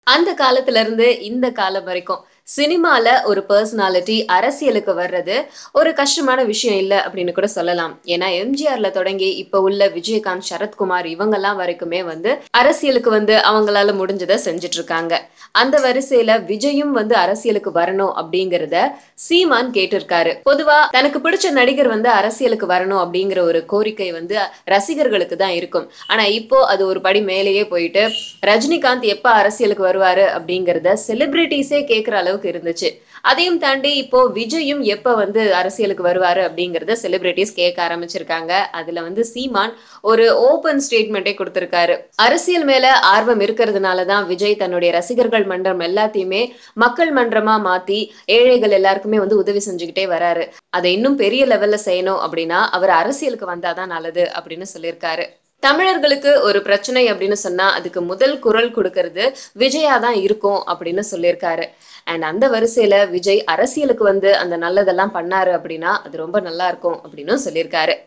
அந்த காலத்துல இருந்து இந்த காலம் வரைக்கும் சினிமால ஒரு பெர்சனாலிட்டி அரசியலுக்கு வர்றது ஒரு கஷ்டமான விஷயம் இல்ல அப்படின்னு கூட சொல்லலாம். ஏன்னா எம்ஜிஆர்ல தொடங்கி இப்ப உள்ள விஜயகாந்த், சரத்குமார் இவங்கலாம் வரைக்குமே அரசியலுக்கு அவங்களால முடிஞ்சத செஞ்சுட்டு இருக்காங்க. அந்த வரிசையில விஜயும் அரசியலுக்கு வரணும் அப்படிங்கிறத சீமான் கேட்டிருக்காரு. பொதுவா தனக்கு பிடிச்ச நடிகர் அரசியலுக்கு வரணும் அப்படிங்கிற ஒரு கோரிக்கை ரசிகர்களுக்கு தான் இருக்கும். ஆனா இப்போ அது ஒரு படி மேலேயே போயிட்டு ரஜினிகாந்த் எப்ப அரசியலுக்கு வருவாரு அப்படிங்கறத செலிபிரிட்டிஸே கேக்குற அளவுக்கு இருந்துச்சு. அதையும் தாண்டி இப்போ விஜயும் எப்ப அரசியலுக்கு வருவாரு அப்படிங்கறத செலிபிரிட்டிஸ் கேட்க ஆரம்பிச்சிருக்காங்க. அதுல சீமான் ஒரு ஓபன் ஸ்டேட்மெண்டே கொடுத்திருக்காரு. அரசியல் மேல ஆர்வம் இருக்கிறதுனால தான் விஜய் தன்னுடைய ரசிகர்கள் மன்றம் எல்லாத்தையுமே மக்கள் மன்றமா மாத்தி ஏழைகள் எல்லாருக்குமே உதவி செஞ்சுக்கிட்டே வராரு. அதை இன்னும் பெரிய லெவல்ல செய்யணும் அப்படின்னா அவர் அரசியலுக்கு வந்தாதான் நல்லது அப்படின்னு சொல்லியிருக்காரு. தமிழர்களுக்கு ஒரு பிரச்சனை அப்படின்னு சொன்னா அதுக்கு முதல் குரல் கொடுக்கிறது விஜயா தான் இருக்கும் அப்படின்னு சொல்லியிருக்காரு. அண்ட் அந்த வரிசையில விஜய் அரசியலுக்கு அந்த நல்லதெல்லாம் பண்ணாரு அப்படின்னா அது ரொம்ப நல்லா இருக்கும் அப்படின்னு சொல்லியிருக்காரு.